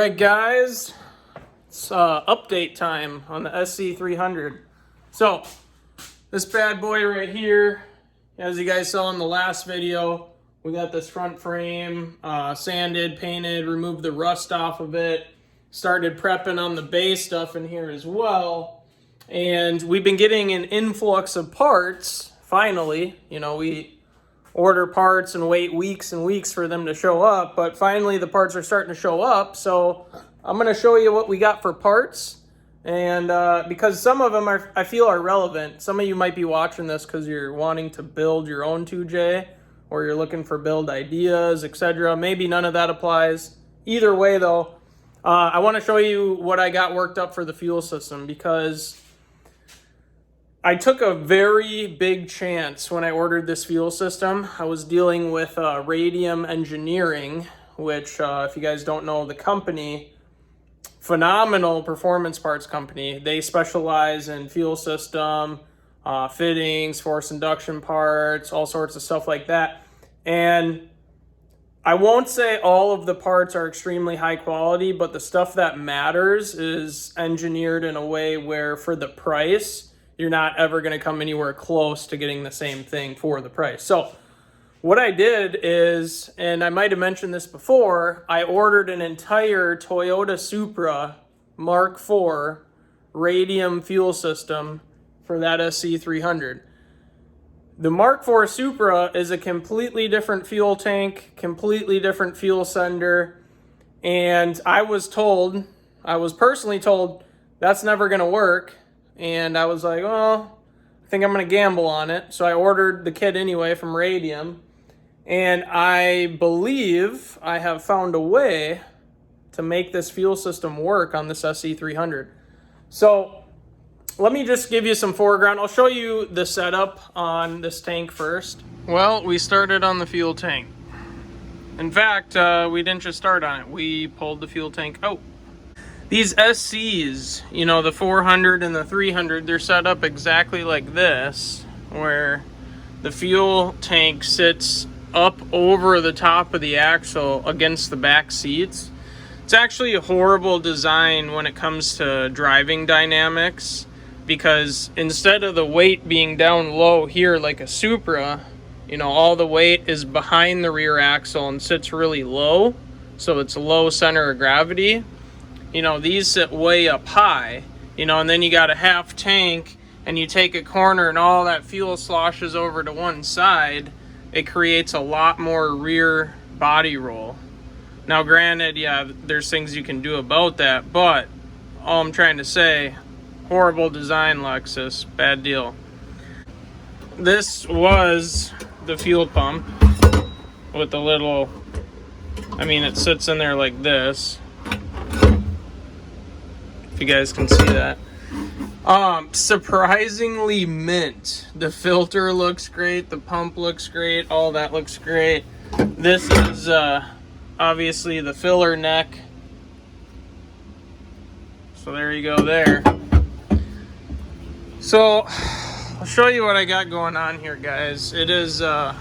Alright guys, it's update time on the SC300. So, this bad boy right here, as you guys saw in the last video, we got this front frame sanded, painted, removed the rust off of it, started prepping on the base stuff in here as well, and we've been getting an influx of parts, finally. You know, we order parts and wait weeks and weeks for them to show up, but finally the parts are starting to show up. So I'm going to show you what we got for parts, and because some of them I feel are relevant. Some of you might be watching this because you're wanting to build your own 2J, or you're looking for build ideas, etc. Maybe none of that applies. Either way though, I want to show you what I got worked up for the fuel system, because I took a very big chance when I ordered this fuel system. I was dealing with Radium Engineering, which if you guys don't know the company, phenomenal performance parts company. They specialize in fuel system, fittings, force induction parts, all sorts of stuff like that. And I won't say all of the parts are extremely high quality, but the stuff that matters is engineered in a way where for the price, you're not ever going to come anywhere close to getting the same thing for the price. So what I did is, and I might have mentioned this before, I ordered an entire Toyota Supra Mark IV Radium fuel system for that SC300. The Mark IV Supra is a completely different fuel tank, completely different fuel sender, and I was personally told, that's never going to work. And I was like, well, I think I'm going to gamble on it. So I ordered the kit anyway from Radium. And I believe I have found a way to make this fuel system work on this SC300. So let me just give you some foreground. I'll show you the setup on this tank first. Well, we started on the fuel tank. In fact, we didn't just start on it. We pulled the fuel tank out. These SCs, you know, the 400 and the 300, they're set up exactly like this, where the fuel tank sits up over the top of the axle against the back seats. It's actually a horrible design when it comes to driving dynamics, because instead of the weight being down low here like a Supra, you know, all the weight is behind the rear axle and sits really low, so it's low center of gravity. You know, these sit way up high, you know, and then you got a half tank and you take a corner and all that fuel sloshes over to one side. It creates a lot more rear body roll. Now, granted, yeah, there's things you can do about that, but all I'm trying to say, horrible design, Lexus, bad deal. This was the fuel pump with the little, I mean, it sits in there like this. If you guys can see that. Surprisingly mint. The filter looks great, the pump looks great, all that looks great. This is obviously the filler neck. So there you go there. So I'll show you what I got going on here, guys. It is well,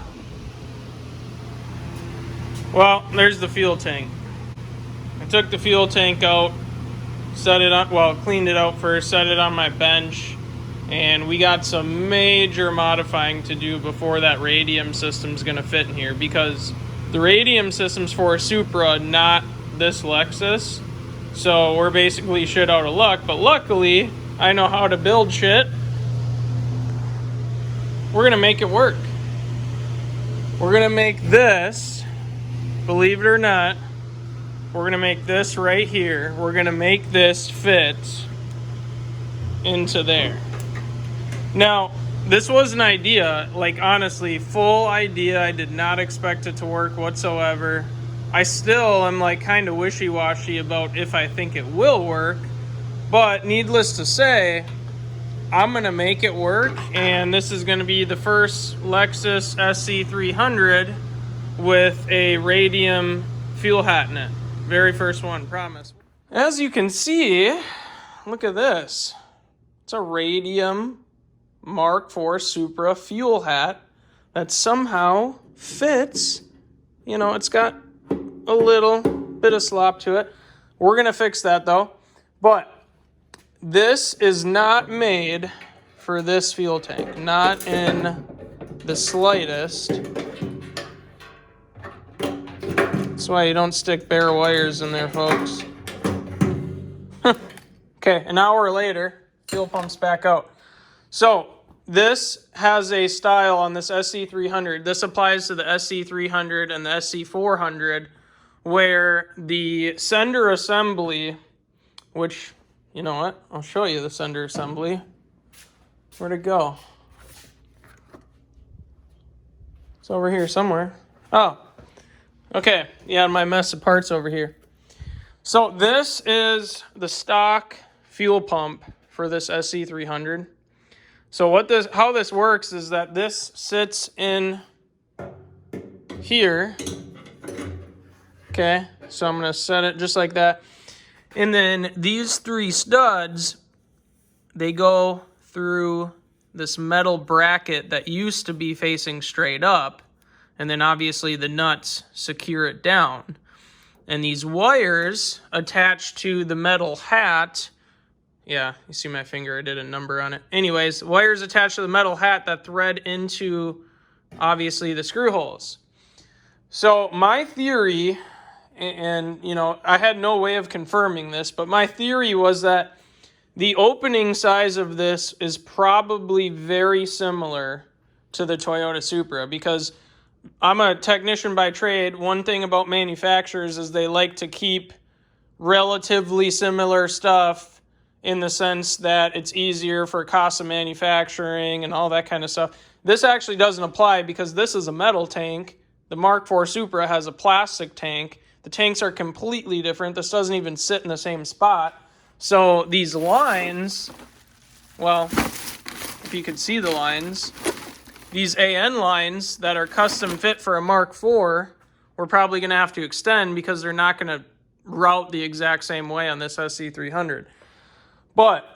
there's the fuel tank. I took the fuel tank out, set it on, well, cleaned it out first, set it on my bench, and we got some major modifying to do before that Radium system's gonna fit in here, because the Radium system's for a Supra, not this Lexus. So we're basically shit out of luck, but luckily I know how to build shit. We're gonna make it work. We're gonna make this, believe it or not, we're going to make this right here. We're going to make this fit into there. Now, this was an idea, like honestly, full idea. I did not expect it to work whatsoever. I still am like kind of wishy-washy about if I think it will work. But needless to say, I'm going to make it work. And this is going to be the first Lexus SC300 with a Radium fuel hat in it. Very first one, promise. As you can see, look at this. It's a Radium Mark IV Supra fuel hat that somehow fits. You know, it's got a little bit of slop to it, We're going to fix that though. But this is not made for this fuel tank. Not in the slightest. That's why you don't stick bare wires in there, folks. Okay, an hour later, fuel pump's back out. So this has a style on this SC300. This applies to the SC300 and the SC400, where the sender assembly, which, you know what? I'll show you the sender assembly. Where'd it go? It's over here somewhere. Oh, okay. Yeah, my mess of parts over here. So this is the stock fuel pump for this SC300. So how this works is that this sits in here. Okay, so I'm gonna set it just like that. And then these three studs, they go through this metal bracket that used to be facing straight up. And then obviously the nuts secure it down. And these wires attached to the metal hat, yeah, you see my finger, I did a number on it. Anyways, wires attached to the metal hat that thread into, obviously, the screw holes. So my theory, and you know, I had no way of confirming this, but my theory was that the opening size of this is probably very similar to the Toyota Supra, because I'm a technician by trade. One thing about manufacturers is they like to keep relatively similar stuff in the sense that it's easier for cost of manufacturing and all that kind of stuff. This actually doesn't apply because this is a metal tank. The Mark IV Supra has a plastic tank. The tanks are completely different. This doesn't even sit in the same spot. So these lines, well, if you could see the lines, these AN lines that are custom fit for a Mark IV, we're probably going to have to extend because they're not going to route the exact same way on this SC300. But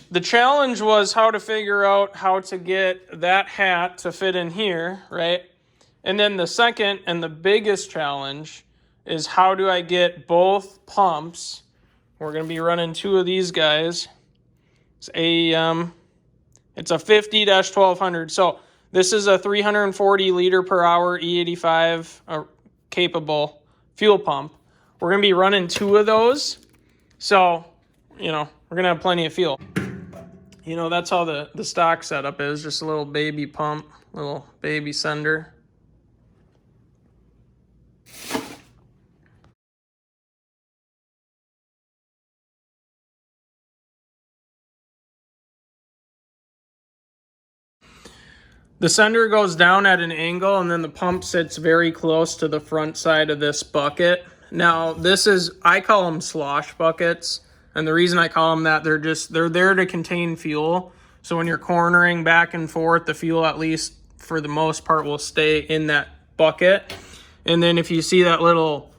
the challenge was how to figure out how to get that hat to fit in here, right? And then the second and the biggest challenge is how do I get both pumps? We're going to be running two of these guys. It's a 50-1200. So this is a 340 liter per hour E85 capable fuel pump. We're going to be running two of those. So, you know, we're going to have plenty of fuel. You know, that's how the stock setup is. Just a little baby pump, little baby sender. The sender goes down at an angle, and then the pump sits very close to the front side of this bucket. Now, I call them slosh buckets. And the reason I call them that, they're there to contain fuel. So when you're cornering back and forth, the fuel, at least for the most part, will stay in that bucket. And then if you see that little,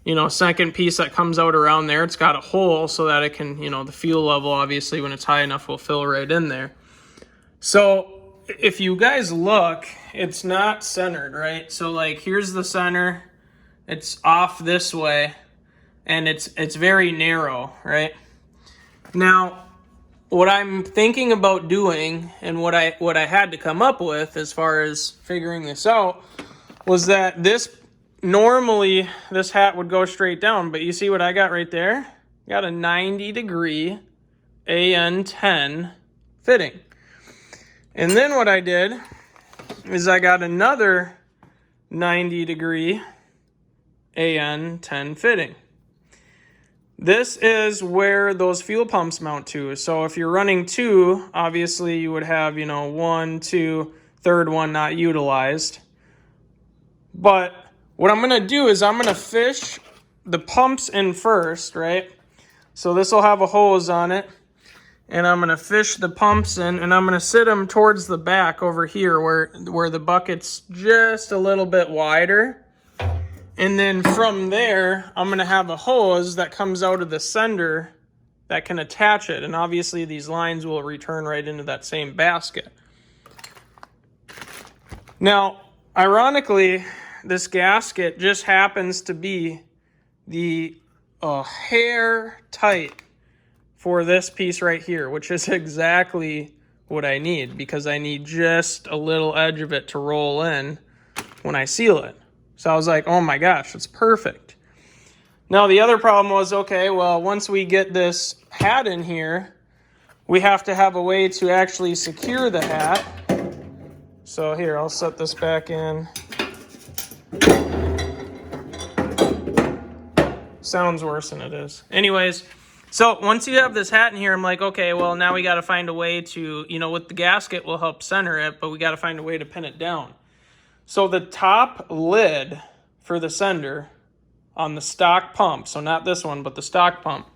you know, second piece that comes out around there, it's got a hole so that it can, you know, the fuel level, obviously, when it's high enough, will fill right in there. So if you guys look, it's not centered, right? So like, here's the center. It's off this way, and it's very narrow, right? Now, what I'm thinking about doing, and what I had to come up with as far as figuring this out, was that normally this hat would go straight down, but you see what I got right there? Got a 90-degree AN10 fitting. And then what I did is I got another 90-degree AN10 fitting. This is where those fuel pumps mount to. So if you're running two, obviously you would have, you know, 1, 2, third one not utilized. But what I'm going to do is I'm going to fish the pumps in first, right? So this will have a hose on it. And I'm going to fish the pumps in, and I'm going to sit them towards the back over here where the bucket's just a little bit wider. And then from there, I'm going to have a hose that comes out of the sender that can attach it. And obviously these lines will return right into that same basket. Now, ironically, this gasket just happens to be the a hair tight for this piece right here, which is exactly what I need, because I need just a little edge of it to roll in when I seal it. So I was like, oh my gosh, it's perfect. Now the other problem was, okay, well, once we get this hat in here, we have to have a way to actually secure the hat. So here, I'll set this back in. Sounds worse than it is. Anyways, so once you have this hat in here, I'm like, okay, well, now we got to find a way to, with the gasket, we'll help center it, but we got to find a way to pin it down. So the top lid for the sender on the stock pump, so not this one, but the stock pump,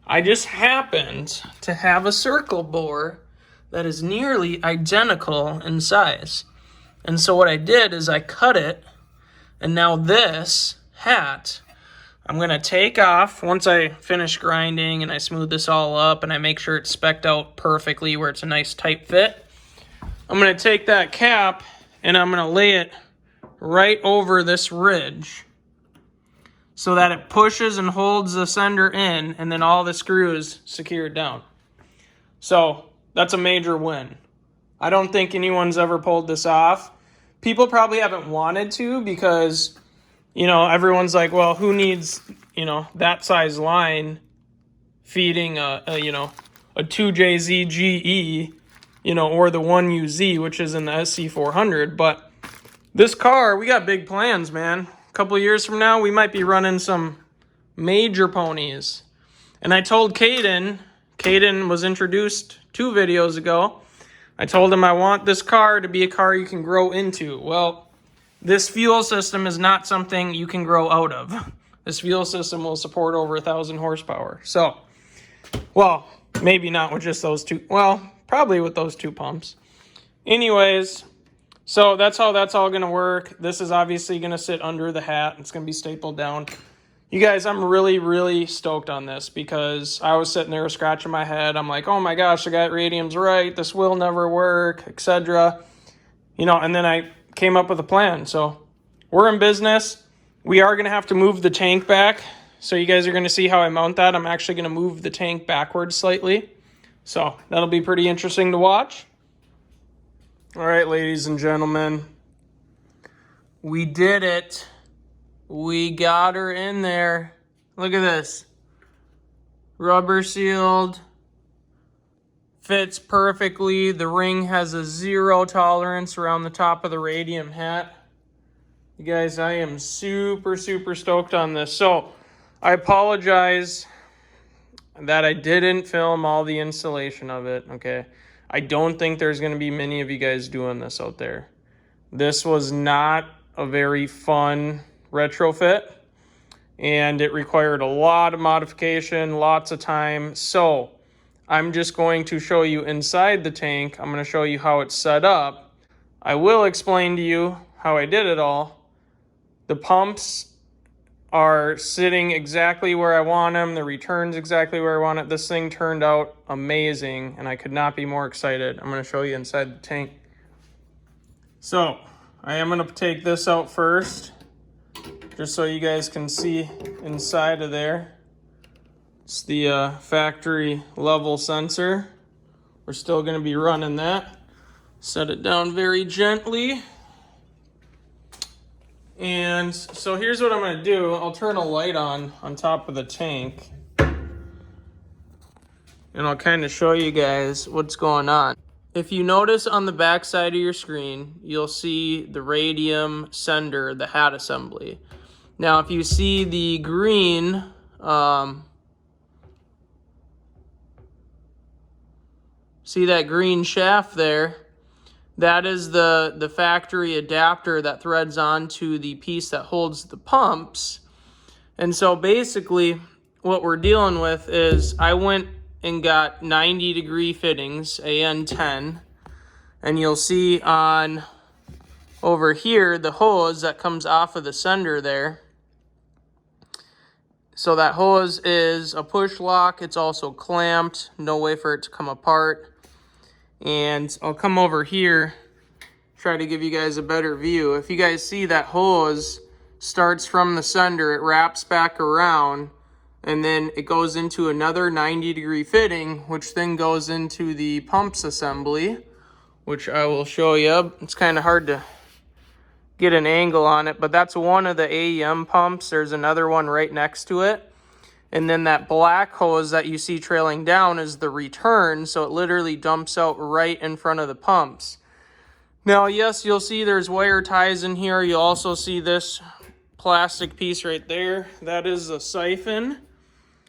I just happened to have a circle bore that is nearly identical in size. And so what I did is I cut it, and now this hat, I'm going to take off once I finish grinding and I smooth this all up and I make sure it's spec'd out perfectly where it's a nice tight fit. I'm going to take that cap and I'm going to lay it right over this ridge so that it pushes and holds the sender in, and then all the screws secured down. So that's a major win. I don't think anyone's ever pulled this off. People probably haven't wanted to because, everyone's like, well, who needs, that size line feeding a 2JZ GE, or the 1UZ, which is in the SC400. But this car, we got big plans, man. A couple of years from now, we might be running some major ponies. And I told Caden was introduced 2 videos ago. I told him I want this car to be a car you can grow into. Well, this fuel system is not something you can grow out of. This fuel system will support over 1,000 horsepower. So, well, maybe not with just those 2. Well, probably with those 2 pumps. Anyways, so that's how that's all going to work. This is obviously going to sit under the hat. It's going to be stapled down. You guys, I'm really, really stoked on this because I was sitting there scratching my head. I'm like, oh my gosh, I got Radium's right. This will never work, etc. And then I came up with a plan. So we're in business. We are going to have to move the tank back. So you guys are going to see how I mount that. I'm actually going to move the tank backwards slightly. So that'll be pretty interesting to watch. All right, ladies and gentlemen, we did it. We got her in there. Look at this. Rubber sealed. Fits perfectly. The ring has a 0 tolerance around the top of the Radium hat. You guys, I am super, super stoked on this. So, I apologize that I didn't film all the installation of it, okay? I don't think there's going to be many of you guys doing this out there. This was not a very fun retrofit, and it required a lot of modification, lots of time. So I'm just going to show you inside the tank. I'm going to show you how it's set up. I will explain to you how I did it all. The pumps are sitting exactly where I want them. The return's exactly where I want it. This thing turned out amazing, and I could not be more excited. I'm going to show you inside the tank. So I am going to take this out first, just so you guys can see inside of there. It's the factory level sensor. We're still going to be running that. Set it down very gently. And so here's what I'm going to do. I'll turn a light on top of the tank, and I'll kind of show you guys what's going on. If you notice on the back side of your screen, you'll see the Radium sender, the hat assembly. Now, if you see the green, see that green shaft there? That is the factory adapter that threads onto the piece that holds the pumps. And so basically what we're dealing with is I went and got 90-degree fittings, AN10, and you'll see on over here the hose that comes off of the sender there. So that hose is a push lock. It's also clamped, no way for it to come apart. And I'll come over here, try to give you guys a better view. If you guys see that hose starts from the sender, it wraps back around, and then it goes into another 90-degree fitting, which then goes into the pumps assembly, which I will show you. It's kind of hard to get an angle on it, but that's one of the AEM pumps. There's another one right next to it. And then that black hose that you see trailing down is the return, so it literally dumps out right in front of the pumps. Now, yes, you'll see there's wire ties in here. You'll also see this plastic piece right there. That is a siphon,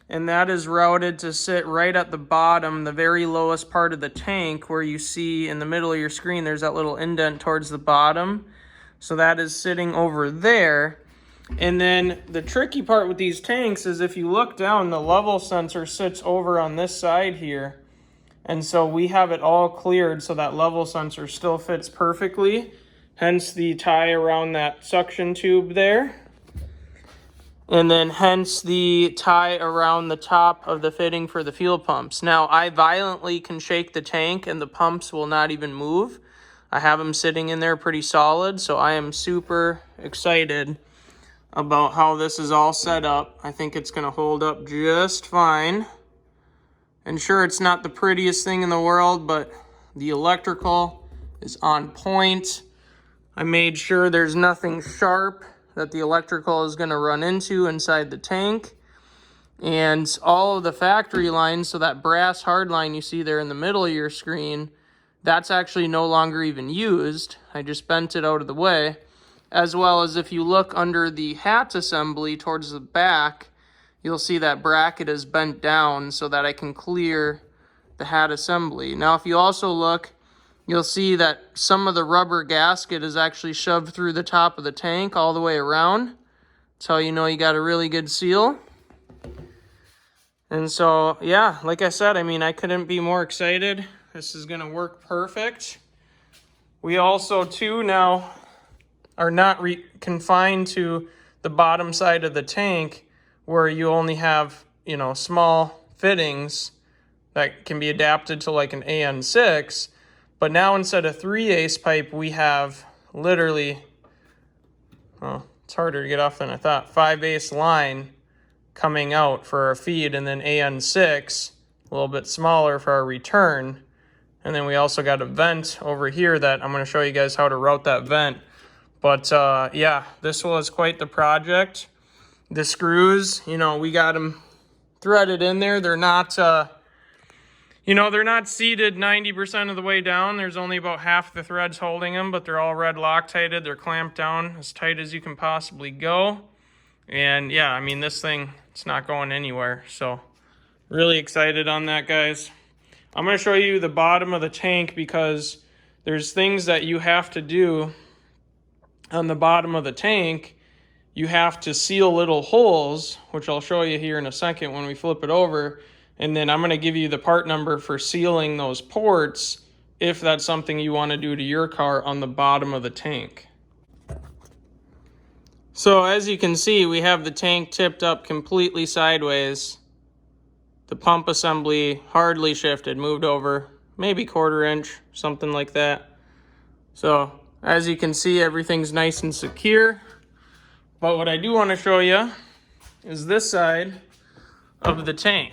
and that is routed to sit right at the bottom, the very lowest part of the tank, where you see in the middle of your screen there's that little indent towards the bottom. So that is sitting over there. And then the tricky part with these tanks is if you look down, the level sensor sits over on this side here. And so we have it all cleared so that level sensor still fits perfectly. Hence the tie around that suction tube there. And then hence the tie around the top of the fitting for the fuel pumps. Now, I violently can shake the tank and the pumps will not even move. I have them sitting in there pretty solid, so I am super excited about how this is all set up. I think it's going to hold up just fine. And sure, it's not the prettiest thing in the world, but the electrical is on point. I made sure there's nothing sharp that the electrical is going to run into inside the tank. And all of the factory lines, so that brass hard line you see there in the middle of your screen, that's actually no longer even used. I just bent it out of the way. As well as if you look under the hat assembly towards the back, you'll see that bracket is bent down so that I can clear the hat assembly. Now, if you also look, you'll see that some of the rubber gasket is actually shoved through the top of the tank all the way around. That's how you know you got a really good seal. And so, yeah, like I said, I mean, I couldn't be more excited. This is going to work perfect. We also, too, now are not confined to the bottom side of the tank where you only have, you know, small fittings that can be adapted to like an AN6. But now instead of 3/8 pipe, we have literally, well, it's harder to get off than I thought, 5/8 line coming out for our feed, and then AN6, a little bit smaller for our return. And then we also got a vent over here that I'm going to show you guys how to route that vent. But yeah, this was quite the project. The screws, you know, we got them threaded in there. They're not, you know, they're not seated 90% of the way down. There's only about half the threads holding them, but they're all red Loctited. They're clamped down as tight as you can possibly go. And yeah, I mean, this thing, it's not going anywhere. So really excited on that, guys. I'm going to show you the bottom of the tank because there's things that you have to do on the bottom of the tank. You have to seal little holes, which I'll show you here in a second when we flip it over. And then I'm going to give you the part number for sealing those ports if that's something you want to do to your car on the bottom of the tank. So as you can see, we have the tank tipped up completely sideways. The pump assembly hardly shifted, moved over maybe 1/4 inch, something like that. So as you can see, everything's nice and secure. But what I do want to show you is this side of the tank.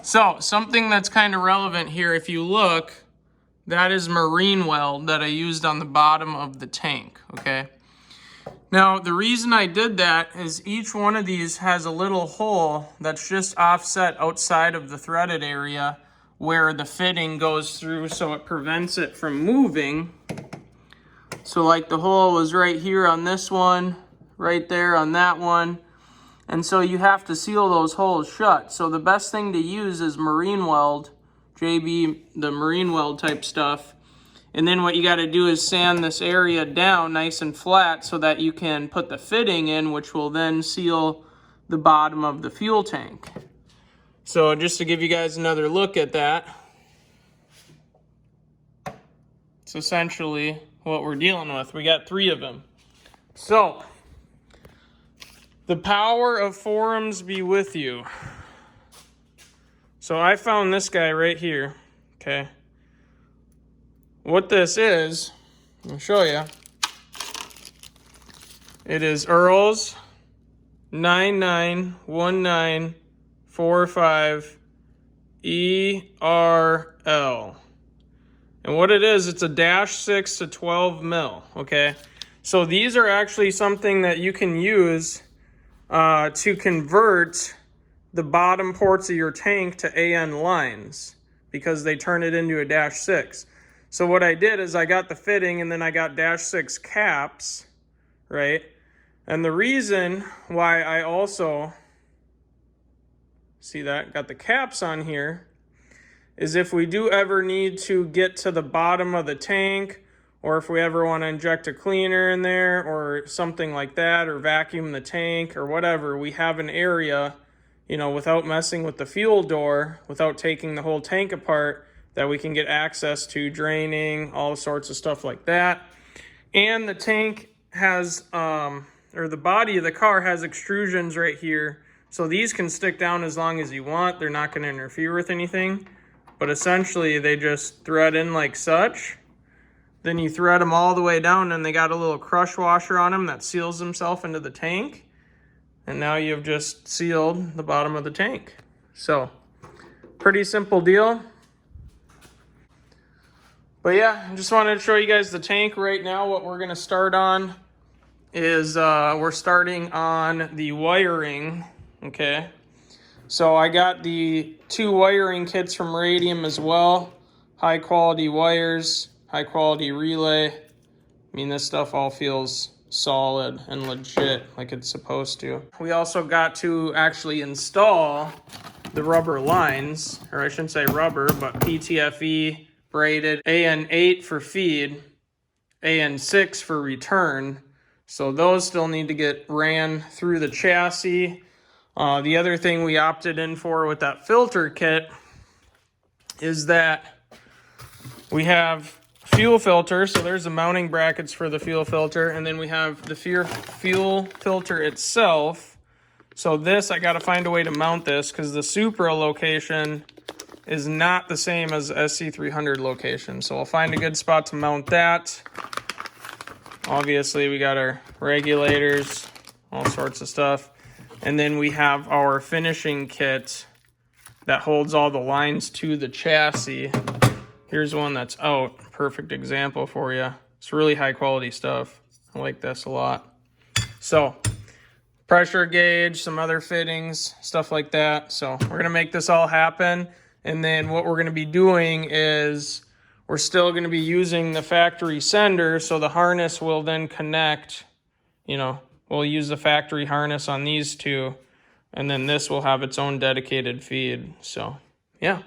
So something that's kind of relevant here, if you look, that is marine weld that I used on the bottom of the tank, okay? Now, the reason I did that is each one of these has a little hole that's just offset outside of the threaded area where the fitting goes through, so it prevents it from moving. So like the hole was right here on this one, right there on that one. And so you have to seal those holes shut. So the best thing to use is marine weld, JB, the marine weld type stuff. And then what you got to do is sand this area down nice and flat so that you can put the fitting in, which will then seal the bottom of the fuel tank. So just to give you guys another look at that, it's essentially what we're dealing with. We got 3 of them. So the power of forums be with you. So I found this guy right here, okay? What this is, I'll show you. It is Earl's 991945ERL. And what it is, it's a -6 to 12 mil, okay? So these are actually something that you can use to convert the bottom ports of your tank to AN lines because they turn it into a -6. So what I did is I got the fitting and then I got -6 caps, right? And the reason why I also, see that, got the caps on here, is if we do ever need to get to the bottom of the tank, or if we ever want to inject a cleaner in there or something like that, or vacuum the tank or whatever, we have an area, you know, without messing with the fuel door, without taking the whole tank apart, that we can get access to draining, all sorts of stuff like that. And the tank has, or the body of the car has extrusions right here. So these can stick down as long as you want. They're not going to interfere with anything. But essentially, they just thread in like such. Then you thread them all the way down, and they got a little crush washer on them that seals himself into the tank. And now you've just sealed the bottom of the tank. So, pretty simple deal. But yeah, I just wanted to show you guys the tank right now. What we're going to start on is we're starting on the wiring, okay? So I got the 2 wiring kits from Radium as well. High quality wires, high quality relay. I mean, this stuff all feels solid and legit like it's supposed to. We also got to actually install the rubber lines, or I shouldn't say rubber, but PTFE braided, AN8 for feed, AN6 for return. So those still need to get ran through the chassis. The other thing we opted in for with that filter kit is that we have fuel filter. So there's the mounting brackets for the fuel filter. And then we have the fuel filter itself. So this, I got to find a way to mount this because the Supra location is not the same as SC300 location. So I'll find a good spot to mount that. Obviously, we got our regulators, all sorts of stuff. And then we have our finishing kit that holds all the lines to the chassis. Here's one that's out. Perfect example for you. It's really high quality stuff. I like this a lot. So, pressure gauge, some other fittings, stuff like that. So we're going to make this all happen. And then what we're going to be doing is we're still going to be using the factory sender. So the harness will then connect, you know, we'll use the factory harness on these two. And then this will have its own dedicated feed. So, yeah.